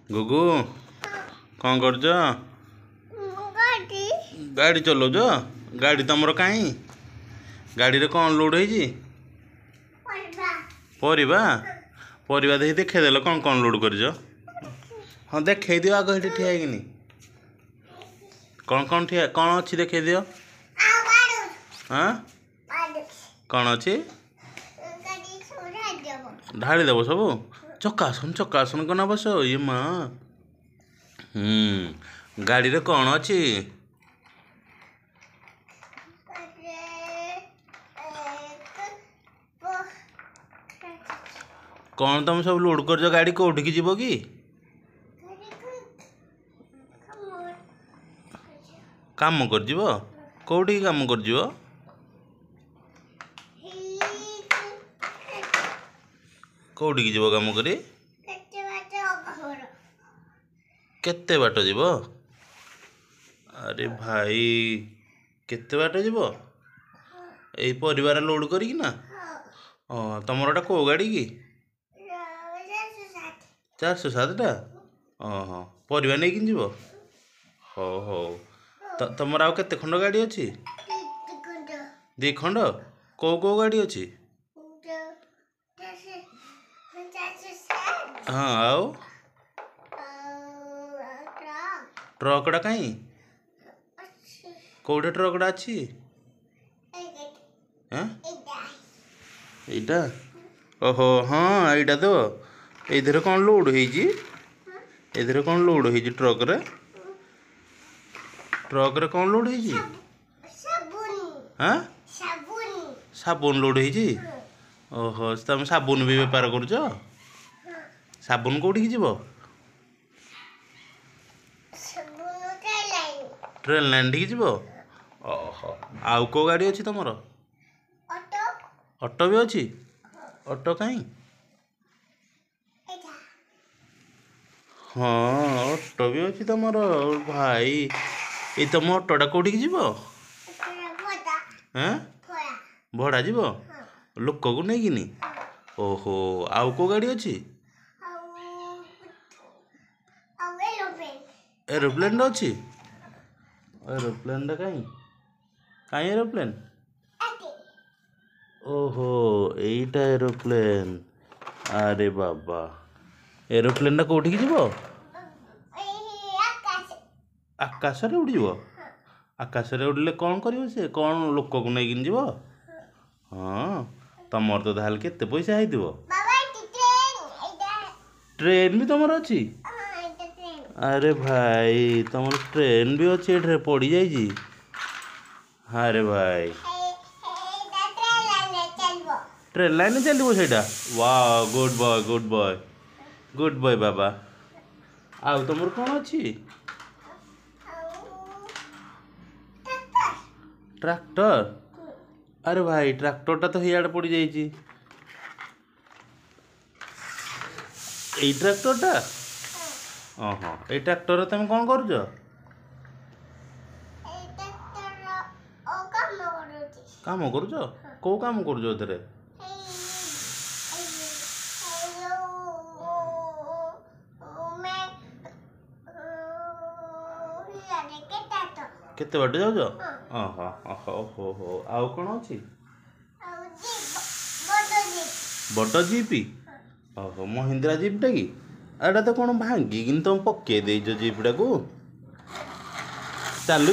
गुगु कौन कर गाड़ी चलाउज गाड़ी तुम कहीं गाड़ी रे कौन लोड है परिबा परिबा देखी देखदेल कौन कौन लोड कर हाँ देखे दियो आग ये ठिया कि कौन कौन ठिया कौन अच्छी देखे दियो हाँ कौन अच्छी ढाड़ी देव सब चकासन कना बस ये माँ गाड़ी रे कौन अच्छी कौन तुम सब लोड कर गाड़ी कौटिकी जीव कि काम कर जीव कौटिकी काम कर जीव कौटिकी जीव काम करी केते बाट जीव अरे भाई केते बाट जीव यही परिवार लोड करी ना तुमर को गाड़ी की 407टा हाँ परिवार नहीं जीव हो हो तुमर आउ केते खंड गाड़ी अच्छी 2 खंड को गाड़ी अच्छी हाँ आओ ट्रकटा कहीं कौटे ट्रकटा अच्छी एटा ओहो हाँ एटा तो एधर कौन लोड है कौन लोड है ट्रक रे कौन लोड है हाँ साबुन लोड है ओहो तुम साबुन भी बेपार कर साबुन कौटिकी जीव ट्रेन लाइन ठीक जीव ओहो आउ को गाड़ी अच्छी तुमर ऑटो भी अच्छी ऑटो कहीं हाँ ऑटो भी अच्छी तुमर भाई ये तुम ऑटोटा कौटिकी जीव हाँ भड़ा जीव लोक को नहीं किनी ओहो आउ को गाड़ी अच्छी एरोप्लेन अच्छी एरोप्लेन कहीं कहीं एरोप्लेन ओहो एईटा एरोप्लेन अरे बाबा एरोप्लेन कौटिकी जीव आकाश रे उड़ी आकाश रे उड़ले कौन कर से कौन लोक को नहीं जीव हाँ तुमर तो ताल केते पैसा है ट्रेन भी तुमर अच्छी अरे भाई तुम ट्रेन भी अच्छी ये पड़ी जाइए अरे भाई ट्रेन लाइन चलो से वाह गुड बॉय बाबा आउ तुम कौन अच्छी ट्रैक्टर अरे भाई ट्रैक्टरटा तो हियाड़े पड़ जाइए ट्रैक्टरटा हाँ ये ट्रैक्टर तुम कौन कर काम कर कौ काम कर केते बाट जाओ हो आउ कौन अच्छी बड़ जीपी ओहो महिंद्रा जीपटा कि एटा तो कौन भांगी कि तुम पके देज जीपटा को चलू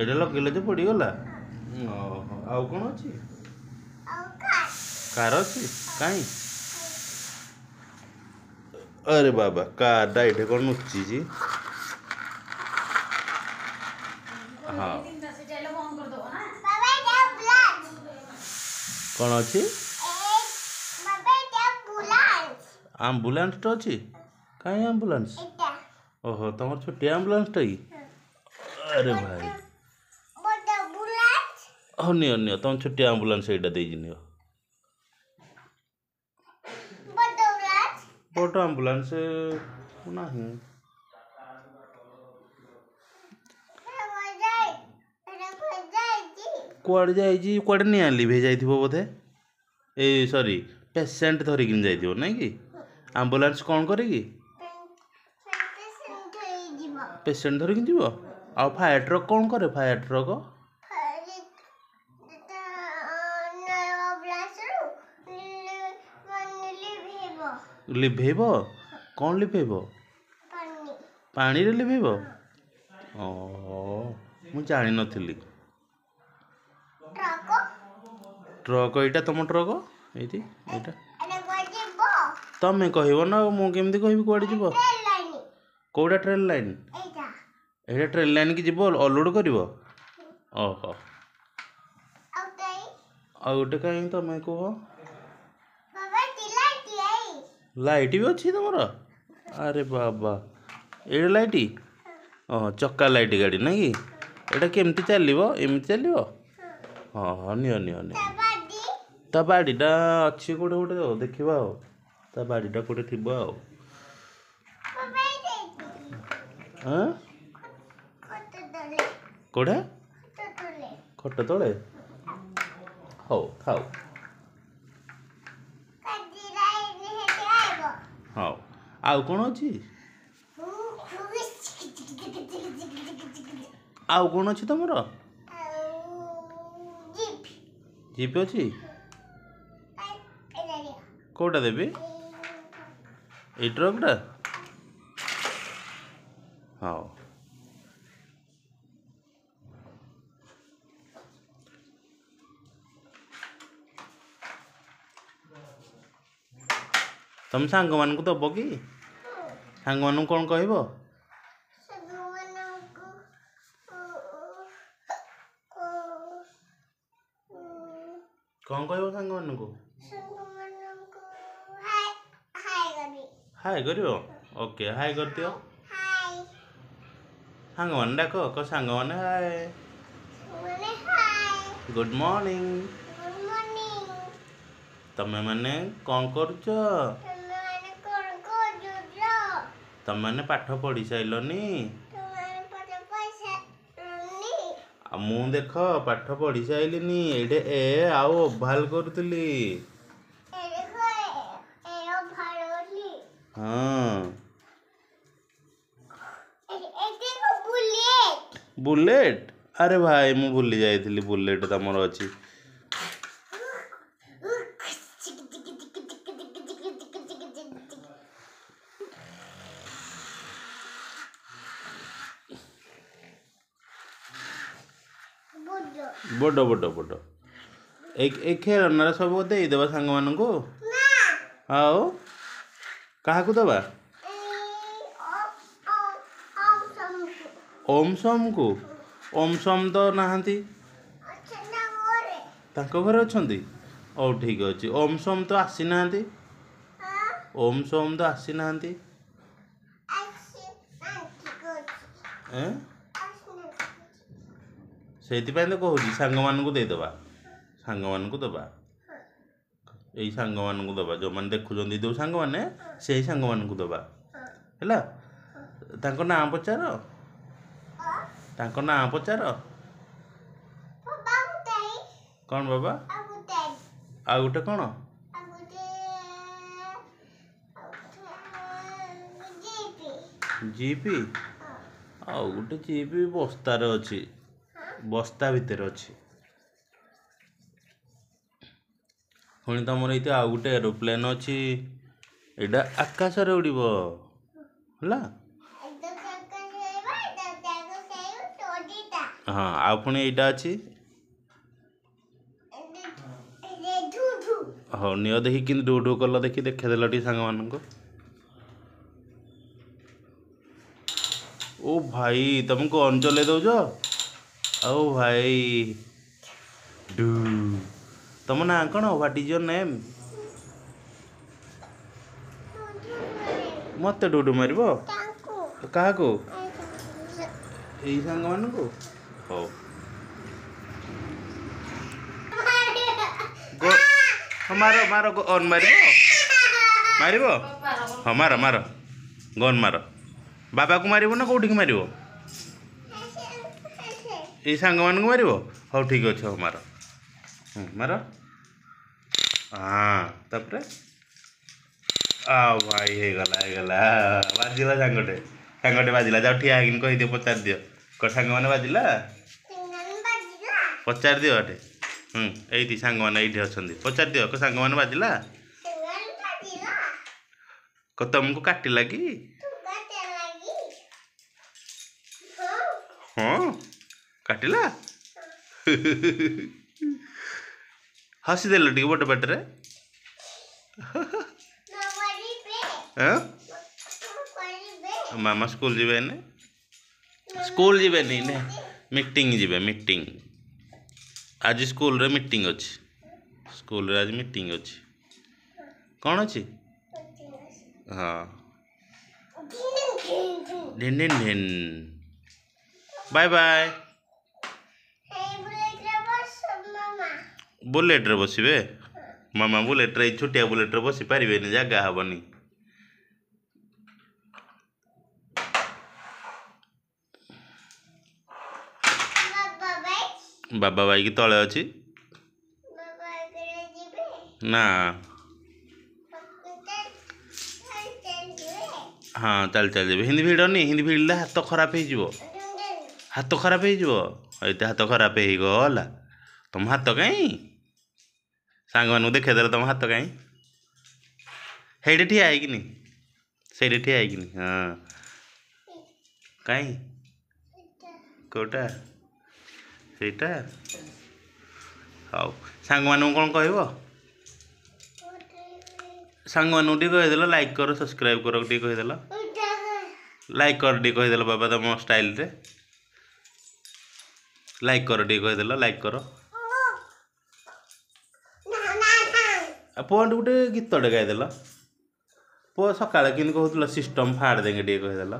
एटा लगे जो पड़गला आउ कौन अच्छी कार अच्छी कहीं अरे बाबा कारटा ये कौन नुची हाँ कौन अच्छी आम्बुलांस तो अच्छी कहीं आम्बुलांस ओहो तुम छोटी आम्बुलांस टा अरे भाई नियो तुम छोटी आम्बुलांस यहाँ दे नियो बड़ आम्बुलांस नहीं କୁଆଡ଼େ ଯାଇଛି କୁଆଡ଼େ ନିଆଁ ଲିଭେଇ ଯାଇଥିବ ବୋଧେ ଏଇ ସରି ପେସେଣ୍ଟ ଧରିକିନି ଯାଇଥିବ ନାଇଁ କି ଆମ୍ବୁଲାନ୍ସ କ'ଣ କରିକି ପେସେଣ୍ଟ ଧରିକି ଯିବ ଆଉ ଫାୟାର ଟ୍ରକ୍ କ'ଣ କରେ ଫାୟାର ଟ୍ରକ୍ ଲିଭେଇବ କ'ଣ ଲିଭେଇବ ପାଣିରେ ଲିଭେଇବ ମୁଁ ଜାଣିନଥିଲି ଟ୍ରକ୍ ଏଇଟା ତୁମ ଟ୍ରକ୍ ଏଇଠି ଏଇଟା ତମେ କହିବ ନା ମୁଁ କେମିତି କହିବି କୁଆଡ଼େ ଯିବ କେଉଁଟା ଟ୍ରେନ୍ ଲାଇନ୍ ଏଇଟା ଟ୍ରେନ୍ ଲାଇନ୍ କି ଯିବ ଅଲୋଡ଼ କରିବ ଓହୋ ଆଉ ଗୋଟେ କାହିଁ ତମେ କୁହ ଲାଇଟ୍ ବି ଅଛି ତମର ଆରେ ବାବା ଏଇଟା ଲାଇଟ୍ ଚକା ଲାଇଟ୍ ଗାଡ଼ି ନାଇଁ କି ଏଇଟା କେମିତି ଚାଲିବ ଏମିତି ଚାଲିବ ହଁ ନିଅ ନିଅ ନିଅ ତା ବାଡ଼ିଟା ଅଛି କେଉଁଠି ଗୋଟେ ଦେଖିବା ଆଉ ତା ବାଡ଼ିଟା କେଉଁଠି ଥିବ ଆଉ କେଉଁଟା ଖଟ ତଳେ ହଉ ଥାଉ ହଉ ଆଉ କ'ଣ ଅଛି ଆଉ କ'ଣ ଅଛି ତମର ଜିପ୍ ଅଛି କେଉଁଟା ଦେବି ଏଇ ଟ୍ରକ୍ଟା ହଉ ତମେ ସାଙ୍ଗମାନଙ୍କୁ ଦେବ କି ସାଙ୍ଗମାନଙ୍କୁ କ'ଣ କହିବ କ'ଣ କହିବ ସାଙ୍ଗମାନଙ୍କୁ ହାଏ କରିବ ଓକେ ହାଏ କରିଦିଅ ସାଙ୍ଗମାନେ ଡାକ ସାଙ୍ଗମାନେ ହାଏ ଗୁଡ୍ ମର୍ଣ୍ଣିଂ ତମେ ମାନେ କ'ଣ କରୁଛ ତମେ ମାନେ ପାଠ ପଢ଼ି ସାରିଲନି ଆଉ ମୁଁ ଦେଖ ପାଠ ପଢ଼ି ସାରିଲିନି ଏଇଟେ ଏ ଆଉ ଓଭାଲ କରୁଥିଲି ହଁ ବୁଲେଟ୍ ଆରେ ଭାଇ ମୁଁ ଭୁଲି ଯାଇଥିଲି ବୁଲେଟ୍ ତମର ଅଛି ବଡ଼ ବଡ଼ ବଡ଼ ଏଇ ଖେଳନାର ସବୁ ଦେଇଦେବା ସାଙ୍ଗମାନଙ୍କୁ ଆଉ କାହାକୁ ଦେବା ଓମ୍ ସୋମକୁ ଓମ୍ ସୋମ ତ ନାହାନ୍ତି ତାଙ୍କ ଘରେ ଅଛନ୍ତି ହଉ ଠିକ୍ ଅଛି ଓମ୍ ସୋମ ତ ଆସିନାହାନ୍ତି ଓମ୍ ସୋମ ତ ଆସିନାହାନ୍ତି ସେଇଥିପାଇଁ ତ କହୁଛି ସାଙ୍ଗମାନଙ୍କୁ ଦେଇଦେବା ସାଙ୍ଗମାନଙ୍କୁ ଦେବା ଏଇ ସାଙ୍ଗମାନଙ୍କୁ ଦେବା ଯେଉଁମାନେ ଦେଖୁଛନ୍ତି ଯେଉଁ ସାଙ୍ଗମାନେ ସେଇ ସାଙ୍ଗମାନଙ୍କୁ ଦେବା ହେଲା ତାଙ୍କ ନାଁ ପଚାର ତାଙ୍କ ନାଁ ପଚାର କ'ଣ ବାବା ଆଉ ଗୋଟେ କ'ଣ ଜିପି ଆଉ ଗୋଟେ ଜିପି ବସ୍ତାରେ ଅଛି ବସ୍ତା ଭିତରେ ଅଛି ପୁଣି ତମର ଏଇଠି ଆଉ ଗୋଟେ ଏରୋପ୍ଲେନ୍ ଅଛି ଏଇଟା ଆକାଶରେ ଉଡ଼ିବ ହେଲା ହଁ ଆଉ ପୁଣି ଏଇଟା ଅଛି ହଉ ନିଅ ଦେଖି କିନ୍ତୁ ଡୁ ଡୁ କଲ ଦେଖି ଦେଖେଇଦେଲ ଟିକେ ସାଙ୍ଗମାନଙ୍କୁ ଓ ଭାଇ ତମେ ଗନ୍ ଚଲେଇ ଦେଉଛ ଆଉ ଭାଇ ଡୁ ତମ ନାଁ କ'ଣ ହ୍ୱାଟ୍ ଇଜ୍ ୟୋର୍ ନେମ୍ ମୋତେ ଡୁଡୁ ମାରିବ କାହାକୁ ଏଇ ସାଙ୍ଗମାନଙ୍କୁ ହଉ ମାର ମାର ଗନ୍ ମାରିବ ମାରିବ ହଁ ମାର ମାର ଗନ୍ ମାର ବାବାକୁ ମାରିବ ନା କେଉଁଠିକି ମାରିବ ଏଇ ସାଙ୍ଗମାନଙ୍କୁ ମାରିବ ହଉ ଠିକ୍ ଅଛି ହଉ ମାର ମାର ହଁ ତାପରେ ଭାଇ ହେଇଗଲା ବାଜିଲା ସାଙ୍ଗଟେ ବାଜିଲା ଯାଉ ଠିଆ ହେଇକିନି କହିଦିଅ ପଚାରି ଦିଅ ସାଙ୍ଗମାନେ ବାଜିଲା ପଚାରି ଦିଅ ଏଠି ଏଇଠି ସାଙ୍ଗମାନେ ଏଇଠି ଅଛନ୍ତି ପଚାରି ଦିଅ ସାଙ୍ଗମାନେ ବାଜିଲା ତମକୁ କାଟିଲା କି ହଁ କାଟିଲା ହସିଦେଲ ଟିକେ ବଡ଼ ପାଟିରେ ମାମା ସ୍କୁଲ ଯିବେନି ମିଟିଂ ଯିବେ ମିଟିଂ ଆଜି ସ୍କୁଲରେ ମିଟିଂ ଅଛି ଆଜି ମିଟିଂ ଅଛି କ'ଣ ଅଛି ହଁ ଢିନ୍ ଢିନ୍ ଢିନ୍ ବାଏ ବାଏ ବୁଲେଟ୍ରେ ବସିବେ ମାମା ବୁଲେଟ୍ରେ ଏଇ ଛୋଟିଆ ବୁଲେଟ୍ରେ ବସି ପାରିବେନି ଜାଗା ହବନି ବାବା ବାଇକ୍ ତଳେ ଅଛି ନା ହଁ ଚାଲି ଯିବେ ହିନ୍ଦୀ ଭିଡ଼ନି ହିନ୍ଦୀ ଭିଡ଼ିଲେ ହାତ ଖରାପ ହେଇଯିବ ଏଇଟା ହାତ ଖରାପ ହେଇଗଲା ତମ ହାତ କାଇଁ ସାଙ୍ଗମାନଙ୍କୁ ଦେଖେଇଦେଲ ତମ ହାତ କାଇଁ ସେଇଠି ଠିଆ ହେଇକିନି ହଁ କାଇଁ କୋଉଟା ସେଇଟା ହଉ ସାଙ୍ଗମାନଙ୍କୁ କ'ଣ କହିବ ସାଙ୍ଗମାନଙ୍କୁ ଟିକେ କହିଦେଲ ଲାଇକ୍ କର ସବସ୍କ୍ରାଇବ୍ କର ଟିକେ କହିଦେଲ ଲାଇକ୍ କର ଟିକେ କହିଦେଲ ବାବା ତମ ଷ୍ଟାଇଲ୍ରେ ଲାଇକ୍ କର ଟିକେ କହିଦେଲ ଲାଇକ୍ କର ପୁଅ ଗୋଟେ ଗୀତଟେ ଗାଇଦେଲ ପୁଅ ସକାଳେ କେମିତି କହୁଥିଲ ସିଷ୍ଟମ୍ ଫାଡ଼ ଦେଙ୍ଗେ ଟିକେ କହିଦେଲ